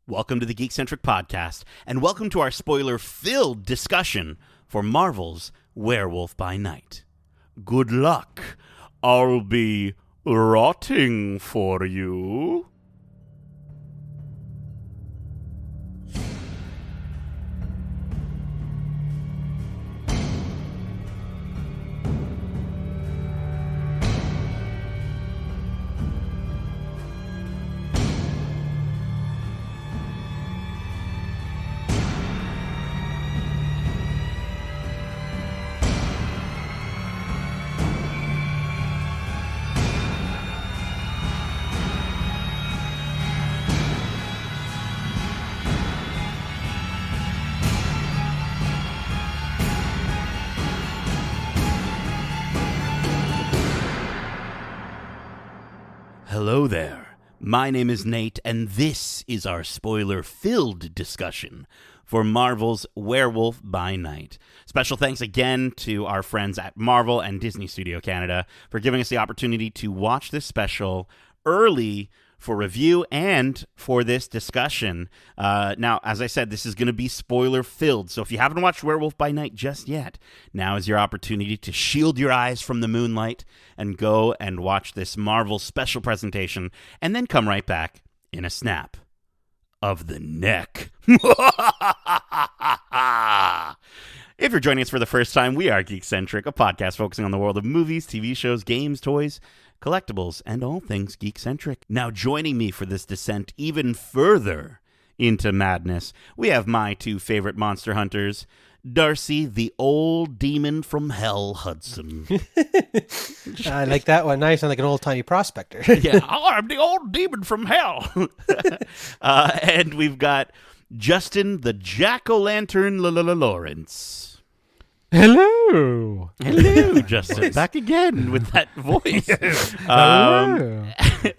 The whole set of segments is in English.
Welcome to the Geekcentric podcast, and welcome to our spoiler-filled discussion for Marvel's Werewolf by Night. Good luck. I'll be rotting for you. Hello there. My name is Nate, and this is our spoiler-filled discussion for Marvel's Werewolf by Night. Special thanks again to our friends at Marvel and Disney Studio Canada for giving us the opportunity to watch this special early for review and for this discussion. Now, as I said, this is going to be spoiler-filled, so if you haven't watched Werewolf by Night just yet, now is your opportunity to shield your eyes from the moonlight and go and watch this Marvel special presentation, and then come right back in a snap of the neck. If you're joining us for the first time, we are Geekcentric, a podcast focusing on the world of movies, TV shows, games, toys, collectibles, and all things geek-centric. Now joining me for this descent even further into madness, we have my two favorite monster hunters, Darcy, the old demon from hell, Hudson. I like that one. Nice, sound like an old-timey prospector. Yeah, I'm the old demon from hell. And we've got Justin, the jack-o'-lantern Lawrence. Hello. Hello, Justin. Back again with that voice.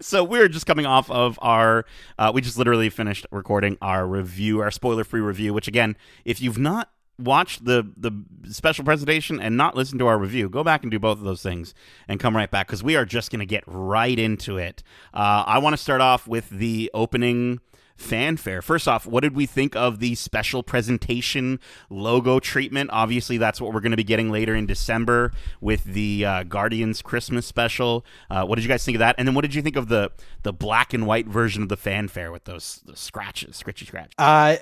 So we're just coming off of our, we just literally finished recording our review, our spoiler-free review, which again, if you've not watched the special presentation and not listened to our review, go back and do both of those things and come right back, because we are just going to get right into it. I want to start off with the opening fanfare. First off, what did we think of the special presentation logo treatment? Obviously, that's what we're going to be getting later in December with the Guardians Christmas special. What did you guys think of that? And then what did you think of the black and white version of the fanfare with those scratches, scritchy scratch?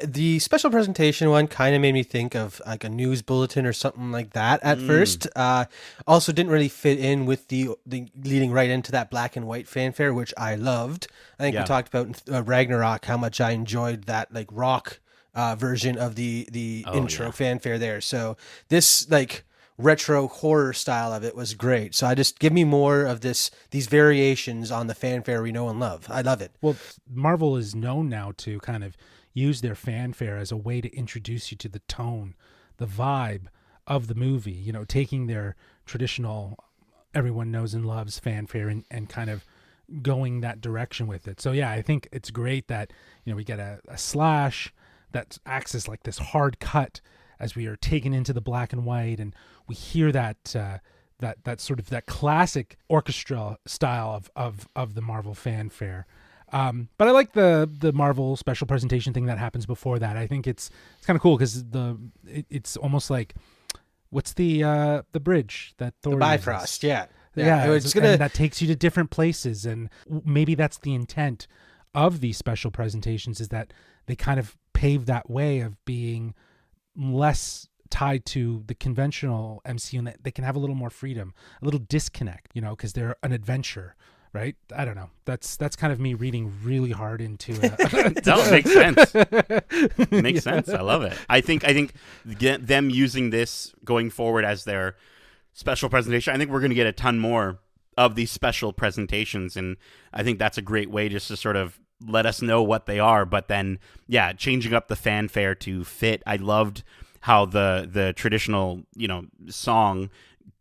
The special presentation one kind of made me think of like a news bulletin or something like that at first. Also didn't really fit in with the leading right into that black and white fanfare, which I loved. I think we talked about in Ragnarok how much I enjoyed that like rock version of the intro fanfare there. So this like retro horror style of it was great. So I just give me more of these variations on the fanfare we know and love. I love it. Well, Marvel is known now to kind of use their fanfare as a way to introduce you to the tone, the vibe of the movie, you know, taking their traditional everyone knows and loves fanfare and kind of going that direction with it. So yeah, I think it's great that, you know, we get a slash that acts as like this hard cut as we are taken into the black and white, and we hear that that sort of that classic orchestra style of the Marvel fanfare. But I like the Marvel special presentation thing that happens before that. I think it's kind of cool because it's almost like, what's the bridge that Thor the Bifrost, uses? Yeah, it's gonna, and that takes you to different places, and maybe that's the intent of these special presentations, is that they kind of pave that way of being less tied to the conventional MCU, and that they can have a little more freedom, a little disconnect, you know, because they're an adventure, right? I don't know. That's kind of me reading really hard into it. No, it makes sense. Makes sense. I love it. I think them using this going forward as their special presentation, I think we're going to get a ton more of these special presentations, and I think that's a great way just to sort of let us know what they are, but then changing up the fanfare to fit. I loved how the traditional, you know, song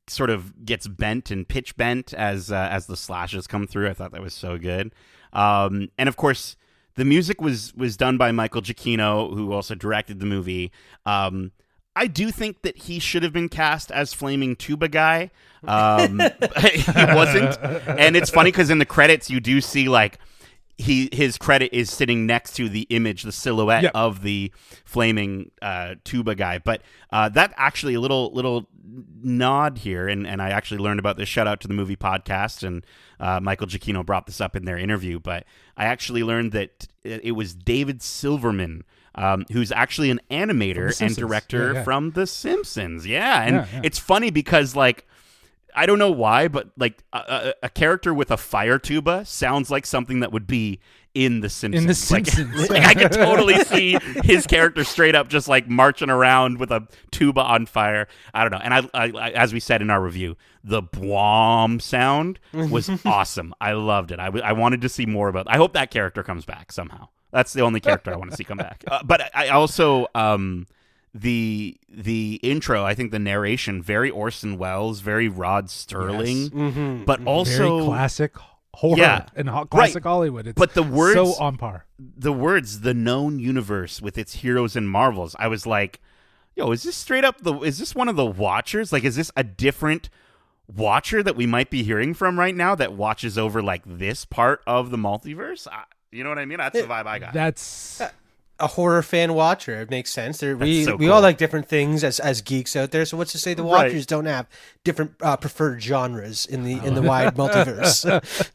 sort of gets bent and pitch bent as the slashes come through. I thought that was so good. And of course the music was done by Michael Giacchino, who also directed the movie. I do think that he should have been cast as Flaming Tuba Guy. He wasn't. And it's funny because in the credits you do see like his credit is sitting next to the image, the silhouette Yep. of the flaming tuba guy. But that actually a little nod here, and I actually learned about this. Shout out to the movie podcast, and Michael Giacchino brought this up in their interview. But I actually learned that it was David Silverman, who's actually an animator and Simpsons. director from The Simpsons. Yeah, and Yeah. it's funny because like, I don't know why, but like a character with a fire tuba sounds like something that would be in The Simpsons. In The Simpsons. Like I could totally see his character straight up just like marching around with a tuba on fire. I don't know. And I as we said in our review, the bwom sound was awesome. I loved it. I wanted to see more about it. I hope that character comes back somehow. That's the only character I want to see come back. But I also the intro, I think the narration, very Orson Welles, very Rod Sterling, but also Very classic horror Yeah, and classic Hollywood. It's but the words, so on par. the words, the known universe with its heroes and marvels. I was like, yo, is this straight up is this one of the Watchers? Like, is this a different Watcher that we might be hearing from right now that watches over like this part of the multiverse? You know what I mean? That's the vibe I got. That's A horror fan watcher. It makes sense. We so we cool. all like different things as geeks out there. So what's to say the Right. watchers don't have different preferred genres in the wide multiverse?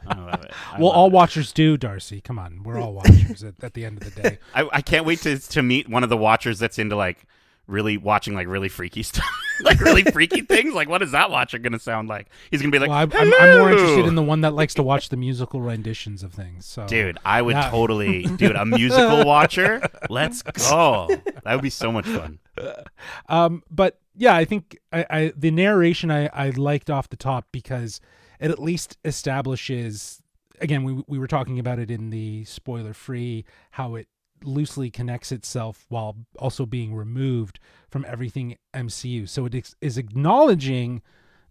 I love it. well, all watchers do, Darcy. Come on, we're all watchers at the end of the day. I can't wait to meet one of the Watchers that's into like really watching like really freaky stuff, like really freaky things. Like, what is that Watcher gonna sound like? He's gonna be like, Well, I'm "Hello!" more interested in the one that likes to watch the musical renditions of things. So, Dude, I would Yeah. totally, dude, a musical Watcher. Let's go. That would be so much fun. But yeah, I think I the narration I liked off the top because it at least establishes. Again, we were talking about it in the spoiler free how it loosely connects itself while also being removed from everything MCU. So it is acknowledging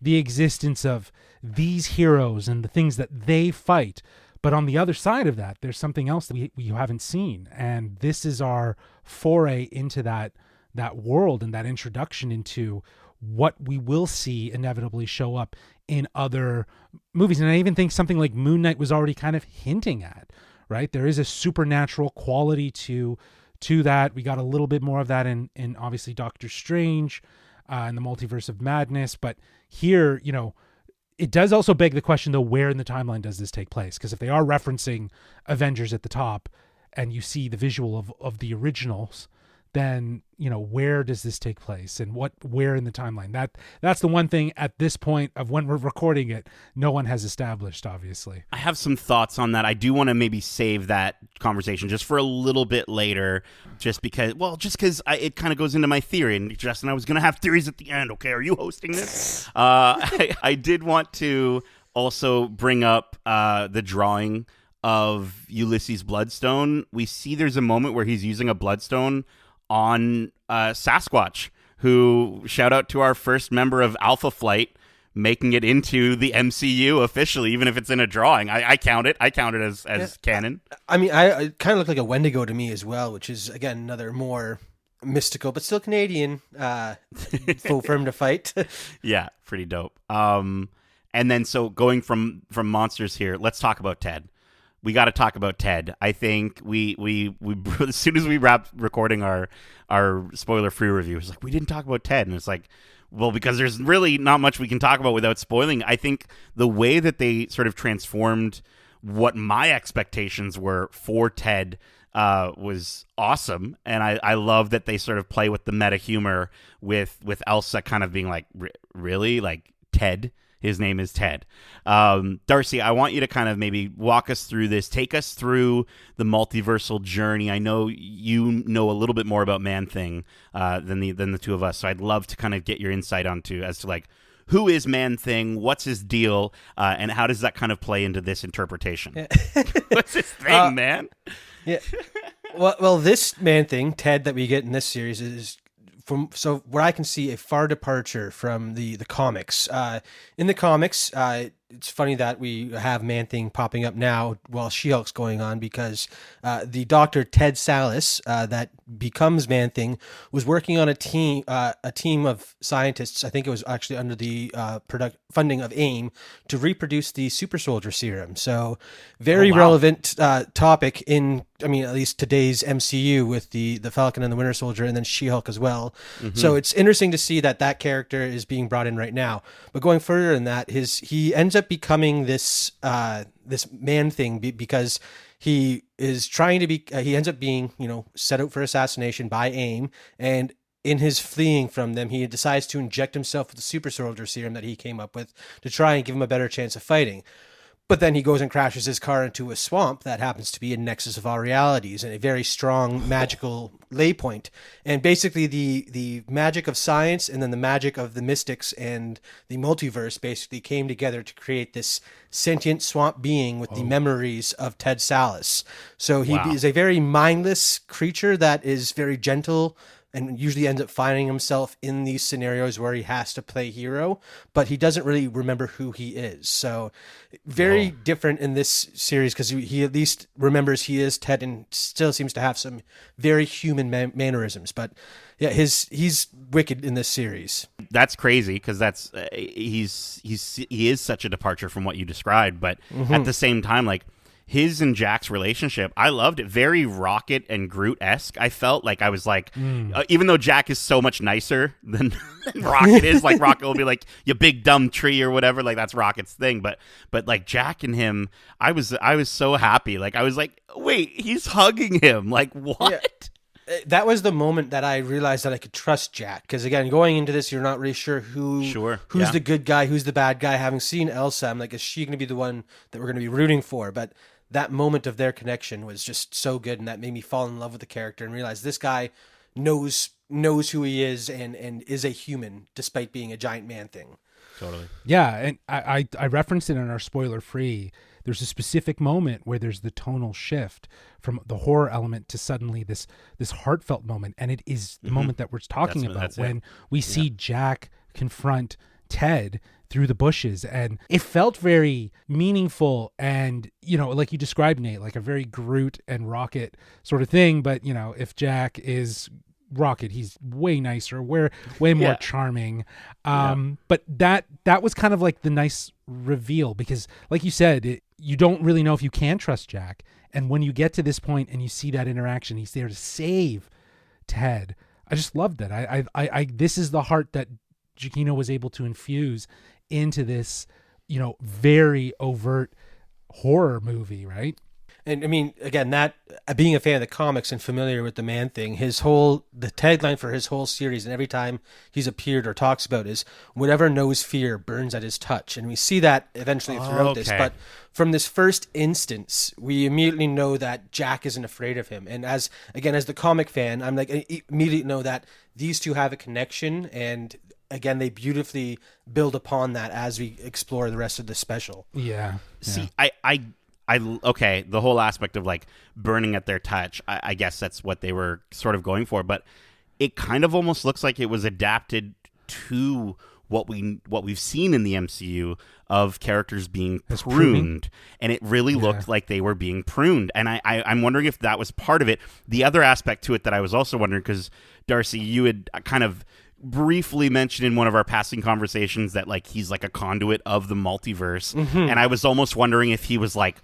the existence of these heroes and the things that they fight. But on the other side of that, there's something else that we haven't seen. And this is our foray into that world and that introduction into what we will see inevitably show up in other movies. And I even think something like Moon Knight was already kind of hinting at, right? There is a supernatural quality to that. We got a little bit more of that in obviously Doctor Strange and the Multiverse of Madness. But here, you know, it does also beg the question, though, where in the timeline does this take place? Because if they are referencing Avengers at the top and you see the visual of the originals, then, you know, where does this take place and where in the timeline? That's the one thing at this point of when we're recording it, no one has established, obviously. I have some thoughts on that. I do want to maybe save that conversation just for a little bit later, just because it kind of goes into my theory. And Justin, I was going to have theories at the end. Okay, are you hosting this? I did want to also bring up the drawing of Ulysses' Bloodstone. We see there's a moment where he's using a Bloodstone on Sasquatch, who, shout out to our first member of Alpha Flight, making it into the MCU officially, even if it's in a drawing. I count it as canon. I mean, I kind of look like a Wendigo to me as well, which is again another more mystical but still Canadian foe for him to fight. Yeah, pretty dope. And then so going from monsters here, let's talk about Ted. We got to talk about Ted. I think we as soon as we wrapped recording our spoiler free review, it's like we didn't talk about Ted, and it's like, well, because there's really not much we can talk about without spoiling. I think the way that they sort of transformed what my expectations were for Ted was awesome, and I love that they sort of play with the meta humor with Elsa kind of being like, really, like Ted. His name is Ted. Darcy, I want you to kind of maybe walk us through this. Take us through the multiversal journey. I know you know a little bit more about Man-Thing than the two of us, so I'd love to kind of get your insight as to like, who is Man-Thing, what's his deal, and how does that kind of play into this interpretation? What's his thing, man? Yeah. Well, this Man-Thing, Ted, that we get in this series is, so where I can see a far departure from the comics. In the comics, it's funny that we have Man-Thing popping up now while She-Hulk's going on, because the Dr. Ted Sallis that becomes Man-Thing, was working on a team of scientists. I think it was actually under the funding of AIM to reproduce the super soldier serum. So very relevant topic in, I mean, at least today's MCU with the Falcon and the Winter Soldier, and then She-Hulk as well. So it's interesting to see that character is being brought in right now. But going further than that, he ends up becoming this Man-Thing because he is trying to be, he ends up being, set out for assassination by AIM. And in his fleeing from them, he decides to inject himself with the super soldier serum that he came up with to try and give him a better chance of fighting. But then he goes and crashes his car into a swamp that happens to be a nexus of all realities and a very strong magical lay point. And basically the magic of science and then the magic of the mystics and the multiverse basically came together to create this sentient swamp being with the memories of Ted Sallis. So he is a very mindless creature that is very gentle and usually ends up finding himself in these scenarios where he has to play hero, but he doesn't really remember who he is. So very different in this series because he at least remembers he is Ted and still seems to have some very human mannerisms. But yeah, he's wicked in this series. That's crazy because he is such a departure from what you described, but at the same time, like, his and Jack's relationship, I loved it. Very Rocket and Groot-esque. I felt like I was like, even though Jack is so much nicer than Rocket is, like Rocket will be like, you big dumb tree or whatever, like that's Rocket's thing. But like Jack and him, I was so happy. Like I was like, wait, he's hugging him. Like what? Yeah. That was the moment that I realized that I could trust Jack. Because again, going into this, you're not really sure who's the good guy, who's the bad guy. Having seen Elsa, I'm like, is she going to be the one that we're going to be rooting for? But that moment of their connection was just so good, and that made me fall in love with the character and realize this guy knows who he is and is a human despite being a giant Man-Thing. Totally. Yeah, and I referenced it in our spoiler free. There's a specific moment where there's the tonal shift from the horror element to suddenly this heartfelt moment, and it is the moment that we're talking about when we see Jack confront Ted through the bushes, and it felt very meaningful and, like you described, Nate, like a very Groot and Rocket sort of thing. But if Jack is Rocket, he's way nicer, way more charming. But that was kind of like the nice reveal, because like you said, you don't really know if you can trust Jack, and when you get to this point and you see that interaction, he's there to save Ted. I just loved that. I this is the heart that Giacchino was able to infuse into this, very overt horror movie, right? And I mean, again, that being a fan of the comics and familiar with the Man-Thing, the tagline for his whole series, and every time he's appeared or talks about, is "Whatever knows fear burns at his touch." And we see that eventually throughout this. But from this first instance, we immediately know that Jack isn't afraid of him. And as the comic fan, I'm like, I immediately know that these two have a connection, and again, they beautifully build upon that as we explore the rest of the special. Yeah. See, okay, the whole aspect of like burning at their touch, I guess that's what they were sort of going for, but it kind of almost looks like it was adapted to what we've seen in the MCU of characters being pruned, and it really looked like they were being pruned, and I'm wondering if that was part of it. The other aspect to it that I was also wondering, because Darcy, you had kind of briefly mentioned in one of our passing conversations that like he's like a conduit of the multiverse, and I was almost wondering if he was like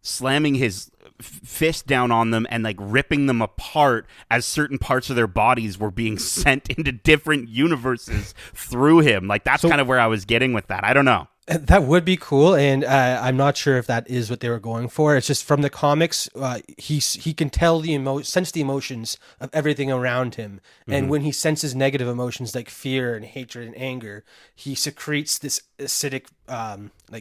slamming his fist down on them and like ripping them apart as certain parts of their bodies were being sent into different universes through him. Like that's kind of where I was getting with that. I don't know. That would be cool, and I'm not sure if that is what they were going for. It's just from the comics, he can tell sense the emotions of everything around him, and when he senses negative emotions like fear and hatred and anger, he secretes this acidic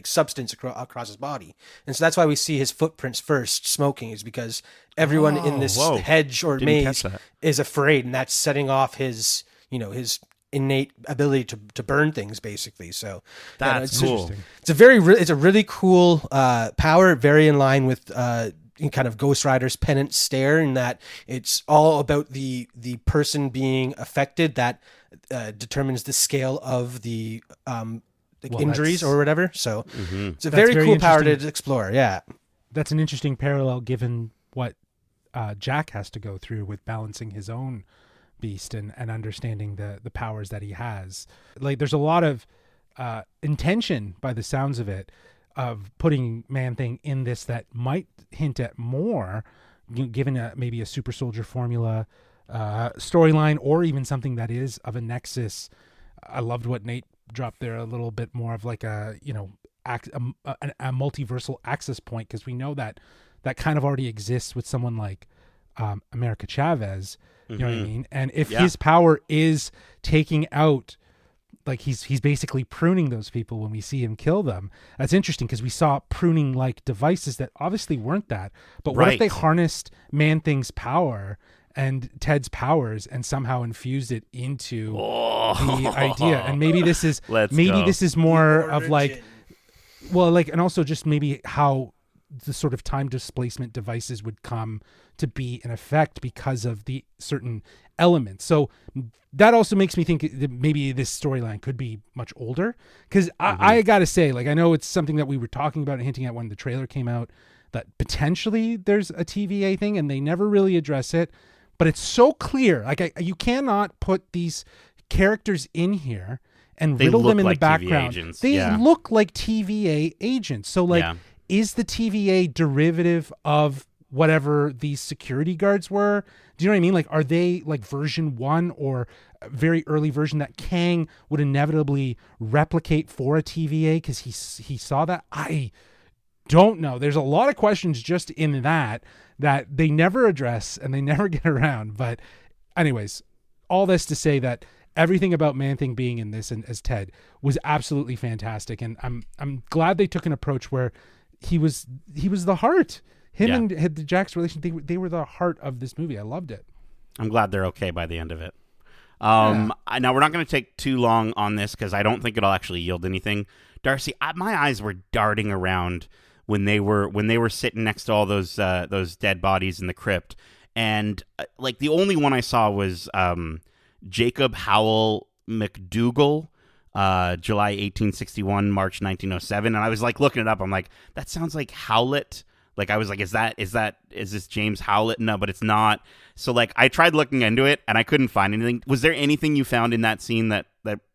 substance across his body, and so that's why we see his footprints first smoking, is because everyone in this hedge or maze is afraid, and that's setting off his innate ability to burn things, basically. So that's cool. It's a really cool power, very in line with kind of Ghost Rider's penance stare, in that it's all about the person being affected that determines the scale of the injuries or whatever. So it's a very cool power to explore. Yeah, that's an interesting parallel given what Jack has to go through with balancing his own beast and understanding the powers that he has. Like there's a lot of intention by the sounds of it of putting Man-Thing in this that might hint at more, given maybe a super soldier formula storyline, or even something that is of a nexus. I loved what Nate dropped there, a little bit more of like a multiversal access point, because we know that kind of already exists with someone like America Chavez. You know what I mean? And if his power is taking out, like he's basically pruning those people when we see him kill them. That's interesting, because we saw pruning like devices that obviously weren't that. But what if they harnessed Man-Thing's power and Ted's powers and somehow infused it into the idea? And maybe this is this is more of like, well, like, and also just maybe how the sort of time displacement devices would come to be in effect because of the certain elements. So that also makes me think that maybe this storyline could be much older, because I gotta say, like, I know it's something that we were talking about and hinting at when the trailer came out, that potentially there's a TVA thing, and they never really address it, but it's so clear, like, you cannot put these characters in here and riddle them in the background. They look like TVA agents. So like, is the TVA derivative of whatever these security guards were? Do you know what I mean? Like, are they like version 1 or a very early version that Kang would inevitably replicate for a TVA because he saw that? I don't know. There's a lot of questions just in that they never address and they never get around. But anyways, all this to say that everything about Man-Thing being in this and as Ted was absolutely fantastic. And I'm glad they took an approach where he was the heart. Him and Jack's relation, they were the heart of this movie. I loved it. I'm glad they're okay by the end of it. Now, we're not going to take too long on this because I don't think it'll actually yield anything. Darcy, my eyes were darting around when they were sitting next to all those dead bodies in the crypt, and like the only one I saw was Jacob Howell McDougall. July 1861, March 1907, and I was like looking it up. I'm like, that sounds like Howlett. Like, I was like, is this James Howlett? No, but it's not. So like, I tried looking into it and I couldn't find anything. Was there anything you found in that scene that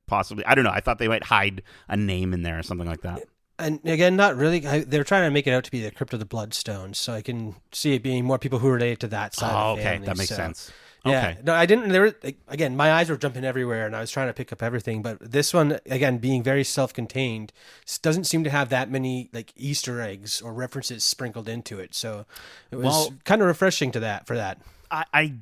possibly, I don't know, I thought they might hide a name in there or something like that. And again, not really. They're trying to make it out to be the Crypt of the Bloodstones, so I can see it being more people who relate to that side of the family. Okay, that makes sense. Yeah, okay. No, I didn't. There were, again, my eyes were jumping everywhere, and I was trying to pick up everything. But this one, again, being very self-contained, doesn't seem to have that many like Easter eggs or references sprinkled into it. So it was kind of refreshing for that. I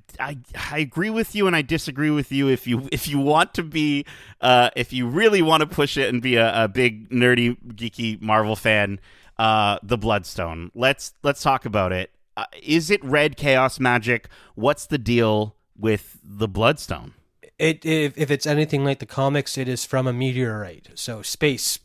agree with you, and I disagree with you. If you want to be, if you really want to push it and be a big nerdy geeky Marvel fan, the Bloodstone. Let's talk about it. Is it red chaos magic? What's the deal with the Bloodstone? If it's anything like the comics, it is from a meteorite, so space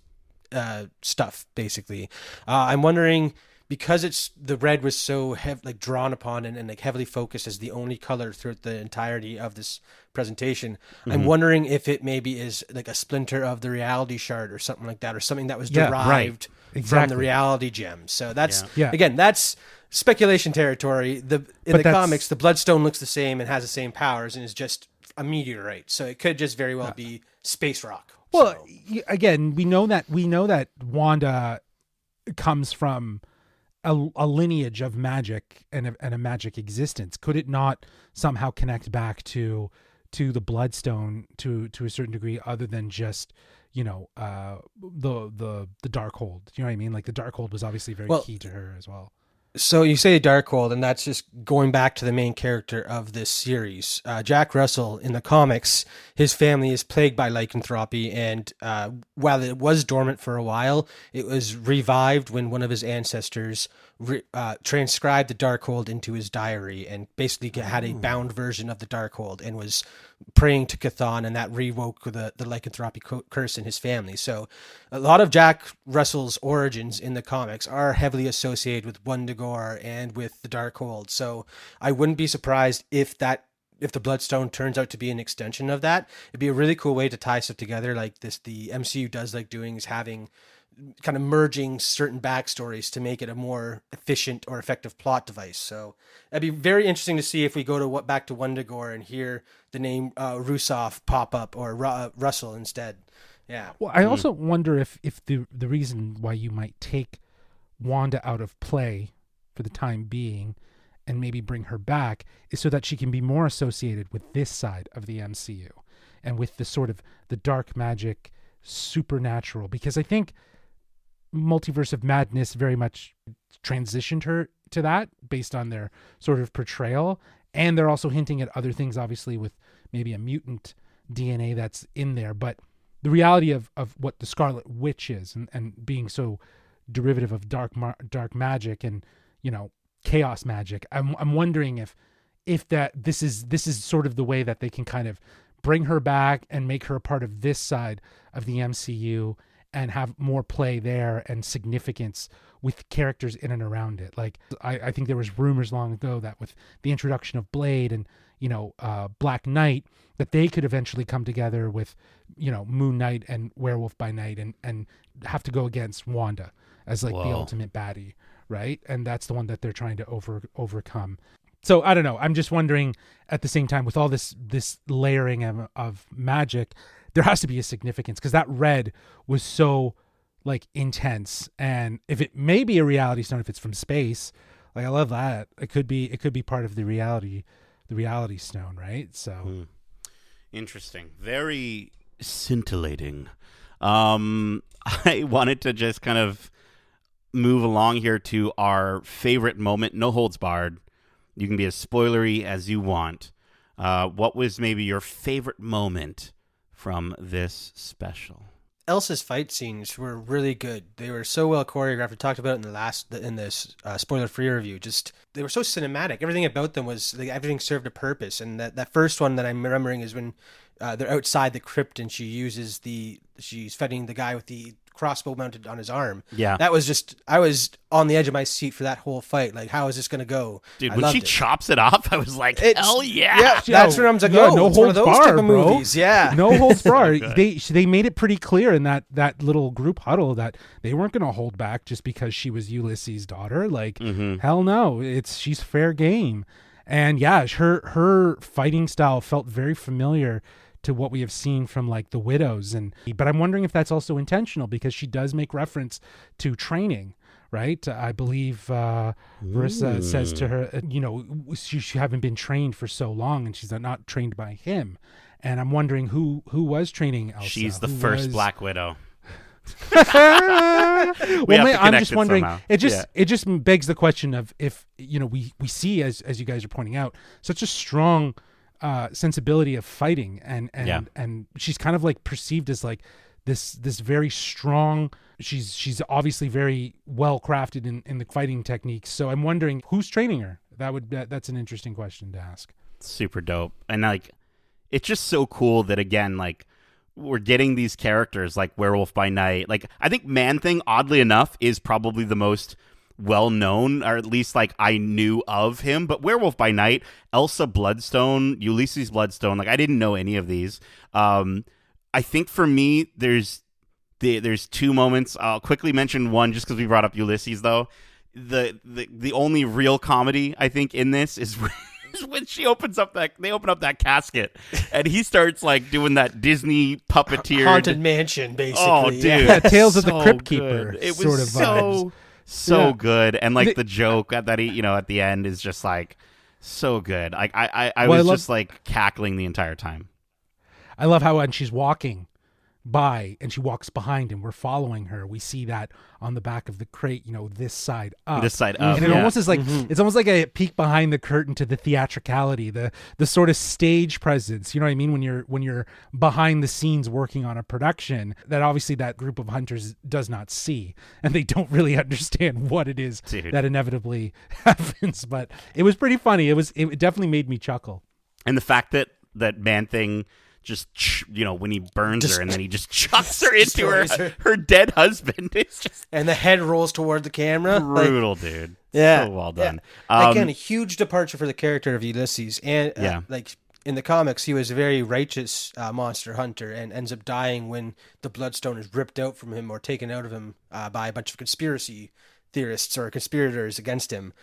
stuff basically. I'm wondering, because the red was so drawn upon and like heavily focused as the only color throughout the entirety of this presentation. Mm-hmm. I'm wondering if it maybe is like a splinter of the reality shard or something like that, or something that was derived from the reality gem. So that's again, that's speculation territory. In the comics, the Bloodstone looks the same and has the same powers and is just a meteorite. So it could just very well be space rock. Well, again, we know that Wanda comes from a lineage of magic and a magic existence. Could it not somehow connect back to the Bloodstone to a certain degree, other than just the Darkhold? You know what I mean? Like, the Darkhold was obviously very key to her as well. So you say Darkhold, and that's just going back to the main character of this series. Jack Russell, in the comics, his family is plagued by lycanthropy, and while it was dormant for a while, it was revived when one of his ancestors transcribed the Darkhold into his diary and basically had a bound version of the Darkhold and was praying to Chthon, and that rewoke the lycanthropy curse in his family. So a lot of Jack Russell's origins in the comics are heavily associated with Wundagore and with the Darkhold. So I wouldn't be surprised if the Bloodstone turns out to be an extension of that. It'd be a really cool way to tie stuff together like this. The MCU does like doing, is having kind of merging certain backstories to make it a more efficient or effective plot device. So it'd be very interesting to see if we go to back to Wundagore and hear the name Rusoff pop up or Russell instead. Yeah. Well, I also wonder if the reason why you might take Wanda out of play for the time being and maybe bring her back is so that she can be more associated with this side of the MCU and with the sort of the dark magic supernatural, because I think Multiverse of Madness very much transitioned her to that based on their sort of portrayal, and they're also hinting at other things, obviously with maybe a mutant DNA that's in there, but the reality of what the Scarlet Witch is and being so derivative of dark magic and, you know, chaos magic, I'm wondering if that this is sort of the way that they can kind of bring her back and make her a part of this side of the MCU and have more play there and significance with characters in and around it. Like I think there was rumors long ago that with the introduction of Blade and, you know, Black Knight, that they could eventually come together with, you know, Moon Knight and Werewolf by Night and have to go against Wanda as like the ultimate baddie, right? And that's the one that they're trying to overcome. So I don't know. I'm just wondering at the same time with all this layering of magic, there has to be a significance, because that red was so like intense. And if it may be a reality stone, if it's from space, like I love that. It could be part of the reality stone, right? So interesting. Very scintillating. I wanted to just kind of move along here to our favorite moment, no holds barred. You can be as spoilery as you want. What was maybe your favorite moment from this special? Elsa's fight scenes were really good. They were so well choreographed. We talked about it in this spoiler-free review. Just they were so cinematic. Everything about them was like everything served a purpose. And that first one that I'm remembering is when they're outside the crypt and she's fighting the guy with the crossbow mounted on his arm. Yeah, that was just, I was on the edge of my seat for that whole fight. Like, how is this going to go? Dude, when she chops it off, I was like, hell yeah. Yeah, that's when I was like, no holds barred, bro. Movies. Yeah, no holds barred. They made it pretty clear in that little group huddle that they weren't going to hold back just because she was Ulysses' daughter. Like, hell no, she's fair game. And yeah, her fighting style felt very familiar to what we have seen from like the Widows, but I'm wondering if that's also intentional, because she does make reference to training, right? I believe Marissa says to her, you know, she haven't been trained for so long, and she's not trained by him. And I'm wondering who was training Elsa. She's the first Black Widow. I'm just wondering. Somehow. It just begs the question of if, you know, we see as you guys are pointing out, such a strong sensibility of fighting, and she's kind of like perceived as like this very strong. She's obviously very well crafted in the fighting techniques. So I'm wondering who's training her. That's an interesting question to ask. Super dope. And like, it's just so cool that again, like, we're getting these characters like Werewolf by Night. Like, I think Man-Thing, oddly enough, is probably the most well-known, or at least like I knew of him. But Werewolf by Night, Elsa Bloodstone, Ulysses Bloodstone, like I didn't know any of these. I think for me, there's two moments. I'll quickly mention one just because we brought up Ulysses, though. The only real comedy I think in this is when they open up that casket and he starts like doing that Disney puppeteer haunted mansion, basically. Oh, dude, yeah, Tales of the Crypt good. Keeper. It was sort of vibes. So good, and like the joke that he, you know, at the end is just like so good. Like I was just like cackling the entire time. I love how when she's walking by and she walks behind him, we're following her. We see that on the back of the crate, you know, this side up. And it almost is like it's almost like a peek behind the curtain to the theatricality, the sort of stage presence. You know what I mean? When you're behind the scenes working on a production that obviously that group of hunters does not see, and they don't really understand what it is that inevitably happens. But it was pretty funny. It definitely made me chuckle. And the fact that Man-Thing just, you know, when he burns her and then he just chucks her into her dead husband. It's just, and the head rolls toward the camera. Brutal, dude. Yeah. So well done. Yeah. Again, a huge departure for the character of Ulysses. And like in the comics, he was a very righteous monster hunter and ends up dying when the Bloodstone is ripped out from him or taken out of him by a bunch of conspiracy theorists or conspirators against him.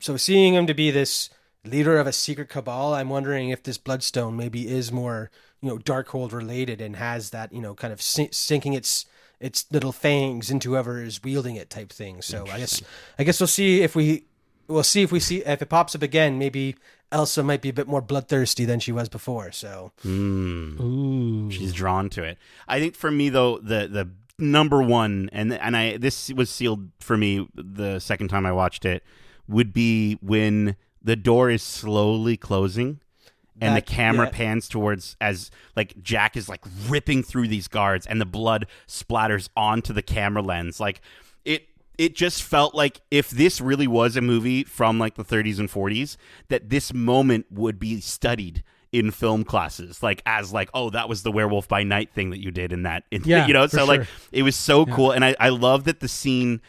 So seeing him to be this leader of a secret cabal, I'm wondering if this Bloodstone maybe is more, Darkhold related and has that, kind of sinking its little fangs into whoever is wielding it type thing. So I guess we'll see if it pops up again. Maybe Elsa might be a bit more bloodthirsty than she was before. So she's drawn to it. I think for me though, the number one, and this was sealed for me the second time I watched it, would be when the door is slowly closing. And the camera pans towards as like Jack is like ripping through these guards and the blood splatters onto the camera lens. Like it just felt like if this really was a movie from like the 30s and 40s, that this moment would be studied in film classes, like as like, oh, that was the Werewolf by Night thing that you did in that, so like it was so cool. And I love that the scene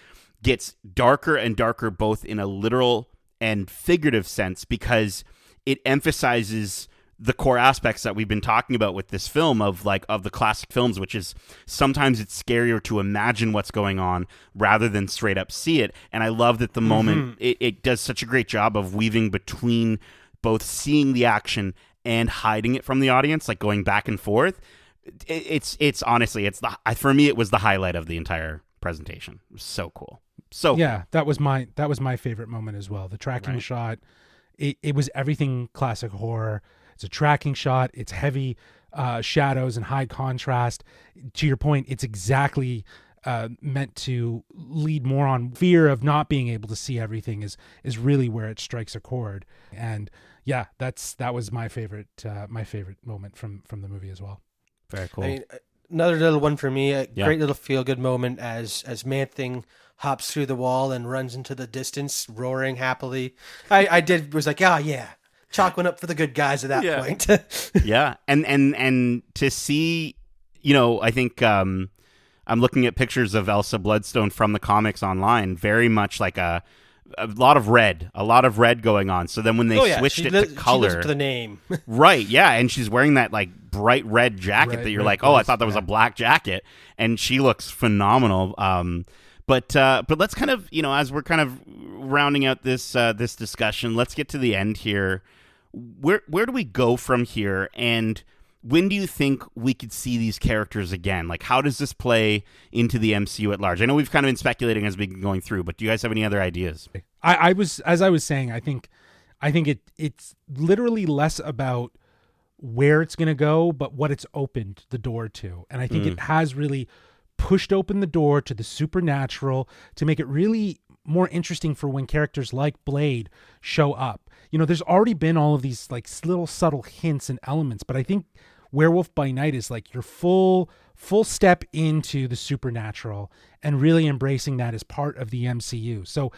gets darker and darker, both in a literal and figurative sense, because it emphasizes the core aspects that we've been talking about with this film of the classic films, which is sometimes it's scarier to imagine what's going on rather than straight up see it. And I love that the moment it does such a great job of weaving between both seeing the action and hiding it from the audience, like going back and forth. It's honestly, for me, it was the highlight of the entire presentation. It was so cool. So yeah, that was my favorite moment as well. The tracking shot. It was everything classic horror. It's a tracking shot. It's heavy shadows and high contrast. To your point, it's exactly meant to lead more on fear of not being able to see everything is really where it strikes a chord. And yeah, that was my favorite moment from the movie as well. Very cool. I mean, another little one for me, great little feel-good moment as Man-Thing hops through the wall and runs into the distance, roaring happily. I was like, chalk one up for the good guys at that point. Yeah, and to see, I think I'm looking at pictures of Elsa Bloodstone from the comics online, very much like a lot of red going on. So then when they switched it to color, she lives to the name. Right, yeah, and she's wearing that like bright red jacket that you're like, oh, I thought that was a black jacket, and she looks phenomenal. But let's kind of, as we're kind of rounding out this discussion, let's get to the end here. Where do we go from here, and when do you think we could see these characters again? Like, how does this play into the MCU at large? I know we've kind of been speculating as we've been going through, but do you guys have any other ideas? I was saying, I think it's literally less about where it's going to go, but what it's opened the door to. And I think it has really pushed open the door to the supernatural to make it really more interesting for when characters like Blade show up. There's already been all of these like little subtle hints and elements, but I think Werewolf by Night is like your full step into the supernatural and really embracing that as part of the MCU. So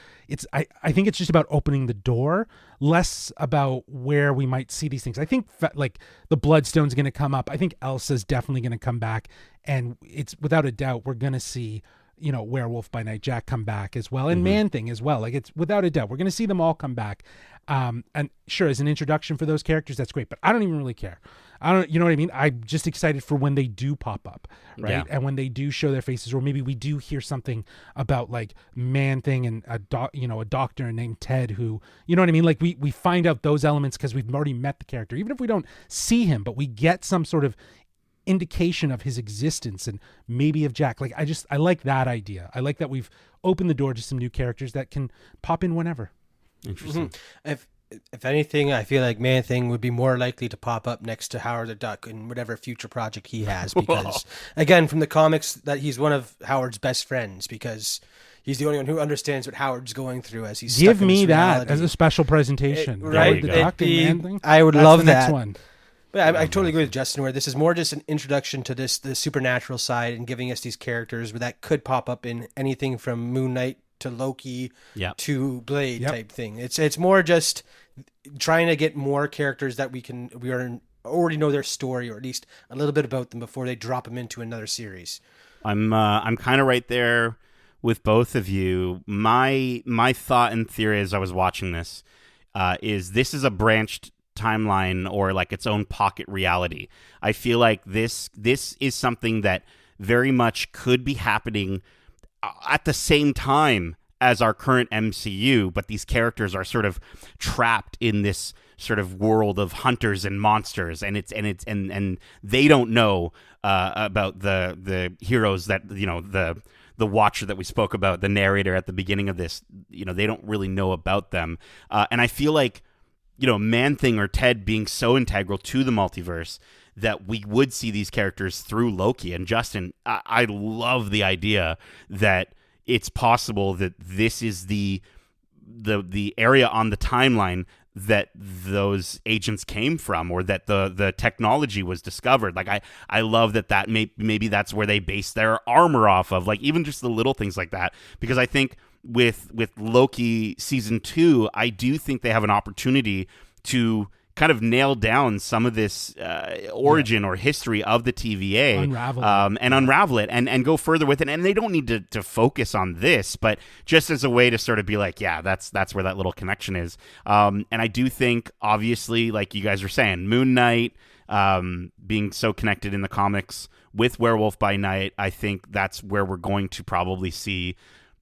I think it's just about opening the door, less about where we might see these things. I think like the Bloodstone's going to come up. I think Elsa's definitely going to come back, and it's without a doubt we're going to see Werewolf by Night Jack come back as well, and Man-Thing as well. Like, it's without a doubt we're going to see them all come back. And sure, as an introduction for those characters, that's great, but I don't even really care. You know what I mean? I'm just excited for when they do pop up, right? Yeah. And when they do show their faces, or maybe we do hear something about like Man-Thing and a doctor named Ted who, you know what I mean? Like we find out those elements because we've already met the character, even if we don't see him, but we get some sort of indication of his existence and maybe of Jack. Like I like that idea. I like that we've opened the door to some new characters that can pop in whenever. Interesting. If anything, I feel like Man-Thing would be more likely to pop up next to Howard the Duck in whatever future project he has, because again, from the comics, that he's one of Howard's best friends, because he's the only one who understands what Howard's going through as he's give stuck in me this that reality. as a special presentation, right? The Duck and Man-Thing. I would That's love the that. next one. But I totally agree with Justin, where this is more just an introduction to the supernatural side and giving us these characters that could pop up in anything from Moon Knight to Loki to Blade type thing. It's more just trying to get more characters that we already know their story, or at least a little bit about them before they drop them into another series. I'm kind of right there with both of you. My thought and theory as I was watching this is a branched timeline or like its own pocket reality. I feel like this is something that very much could be happening at the same time as our current MCU, but these characters are sort of trapped in this sort of world of hunters and monsters, and they don't know about the heroes that, you know, the Watcher that we spoke about, the narrator at the beginning of this, you know, they don't really know about them, and I feel like, you know, Man-Thing or Ted being so integral to the multiverse that we would see these characters through Loki. And Justin, I love the idea that it's possible that this is the area on the timeline that those agents came from, or that the technology was discovered. Like I love that maybe that's where they base their armor off of, like even just the little things like that, because I think with Loki season 2, I do think they have an opportunity to kind of nail down some of this origin or history of the TVA, unravel it and go further with it. And they don't need to focus on this, but just as a way to sort of be like, yeah, that's where that little connection is. And I do think, obviously, like you guys were saying, Moon Knight being so connected in the comics with Werewolf by Night, I think that's where we're going to probably see,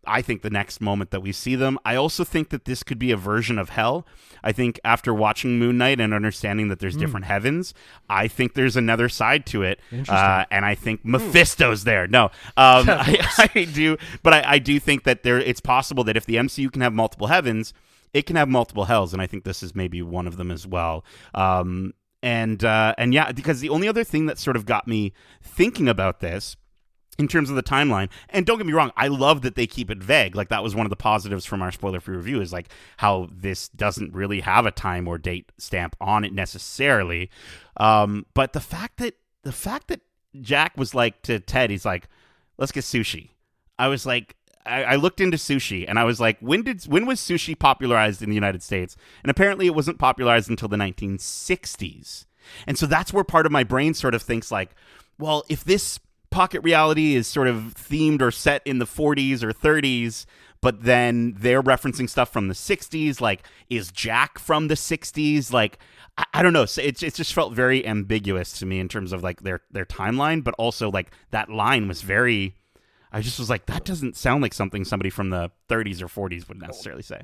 I think, the next moment that we see them. I also think that this could be a version of Hell. I think after watching Moon Knight and understanding that there's different heavens, I think there's another side to it. And I think Mephisto's there. No, I do. But I do think that it's possible that if the MCU can have multiple heavens, it can have multiple hells. And I think this is maybe one of them as well. And yeah, because the only other thing that sort of got me thinking about this in terms of the timeline, and don't get me wrong, I love that they keep it vague. Like, that was one of the positives from our spoiler-free review, is like how this doesn't really have a time or date stamp on it necessarily. But the fact that Jack was like to Ted, he's like, let's get sushi. I was like, I looked into sushi and I was like, when was sushi popularized in the United States? And apparently it wasn't popularized until the 1960s. And so that's where part of my brain sort of thinks like, well, if this pocket reality is sort of themed or set in the 40s or 30s, but then they're referencing stuff from the 60s, like, is Jack from the 60s? Like, I don't know. So it just felt very ambiguous to me in terms of like their timeline, but also like that line was very, I just was like, that doesn't sound like something somebody from the 30s or 40s would necessarily say.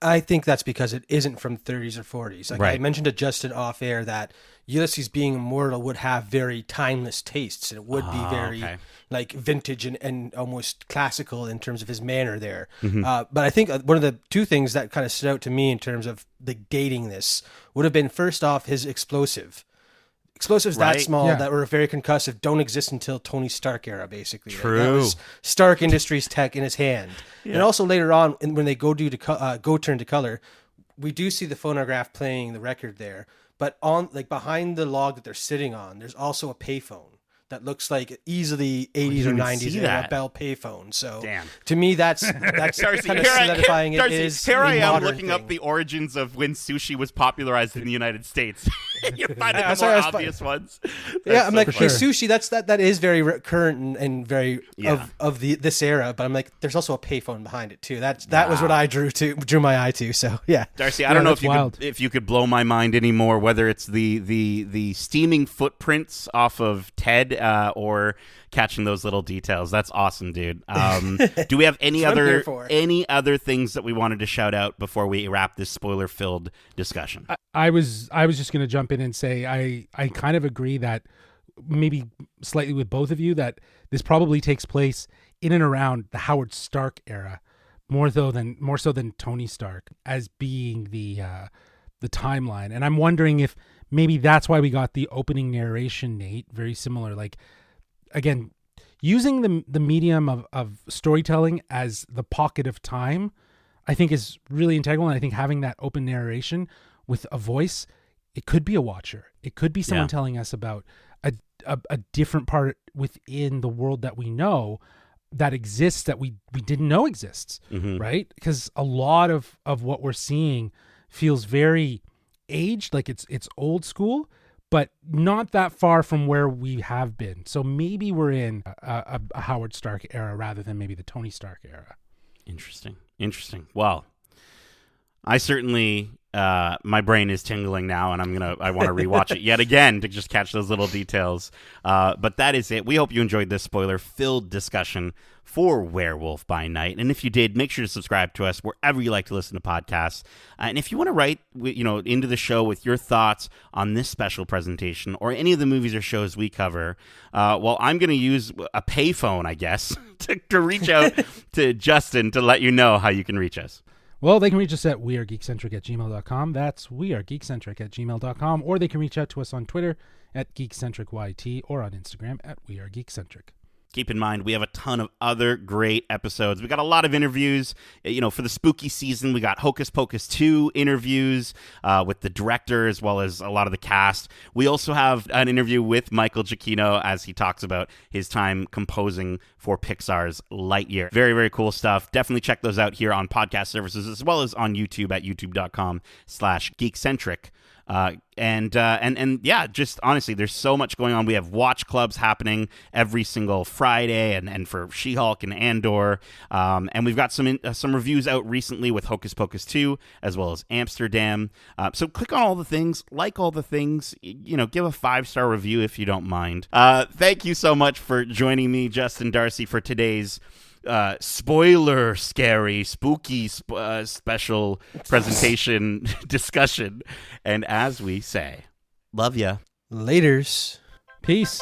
I think that's because it isn't from 30s or 40s. Like, right. I mentioned to Justin off air that Ulysses being immortal would have very timeless tastes. And it would be very like vintage and almost classical in terms of his manner there. Mm-hmm. But I think one of the two things that kind of stood out to me in terms of like dating this would have been, first off, his explosives right. That small that were very concussive don't exist until Tony Stark era, basically. True. Like, that was Stark Industries tech in his hand. Yeah. And also later on, when they go turn to color, we do see the phonograph playing the record there. But on, like, behind the log that they're sitting on, there's also a payphone that looks like easily 80s or 90s and a Bell payphone. So to me, that's Darcy, kind of solidifying Darcy, it is. Here I am looking up the origins of when sushi was popularized in the United States. You're finding the more obvious ones. Yeah, I'm like, okay, sushi. That is very current and very of this era. But I'm like, there's also a payphone behind it too. That was what I drew my eye to. So yeah, Darcy, I don't know if you could blow my mind anymore. Whether it's the steaming footprints off of Ted. Or catching those little details. That's awesome, dude. Do we have any other things that we wanted to shout out before we wrap this spoiler-filled discussion? I was just going to jump in and say I kind of agree that maybe slightly with both of you that this probably takes place in and around the Howard Stark era, more so than Tony Stark as being the timeline. And I'm wondering if maybe that's why we got the opening narration, Nate, very similar. Like, again, using the medium of storytelling as the pocket of time, I think is really integral. And I think having that open narration with a voice, it could be a watcher. It could be someone telling us about a different part within the world that we know that exists that we didn't know exists, right? Because a lot of what we're seeing feels very aged, like it's old school, but not that far from where we have been. So maybe we're in a Howard Stark era rather than maybe the Tony Stark era. Interesting. Well, I certainly, my brain is tingling now, and I want to rewatch it yet again to just catch those little details. But that is it. We hope you enjoyed this spoiler-filled discussion for Werewolf by Night. And if you did, make sure to subscribe to us wherever you like to listen to podcasts. And if you want to write, into the show with your thoughts on this special presentation or any of the movies or shows we cover, well, I'm going to use a payphone, I guess, to reach out to Justin to let you know how you can reach us. Well, they can reach us at wearegeekcentric@gmail.com. That's wearegeekcentric@gmail.com. Or they can reach out to us on Twitter at geekcentricyt or on Instagram at wearegeekcentric. Keep in mind, we have a ton of other great episodes. We got a lot of interviews. For the spooky season, we got Hocus Pocus 2 interviews with the director as well as a lot of the cast. We also have an interview with Michael Giacchino as he talks about his time composing for Pixar's Lightyear. Very, very cool stuff. Definitely check those out here on podcast services as well as on YouTube at youtube.com/geekcentric. And yeah, just honestly, there's so much going on. We have watch clubs happening every single Friday, and for She-Hulk and Andor, and we've got some reviews out recently with Hocus Pocus 2 as well as Amsterdam. So click on all the things, like all the things, give a 5-star review if you don't mind. Thank you so much for joining me, Justin Darcy, for today's spoiler scary spooky special presentation discussion. And as we say, love ya. Laters. Peace.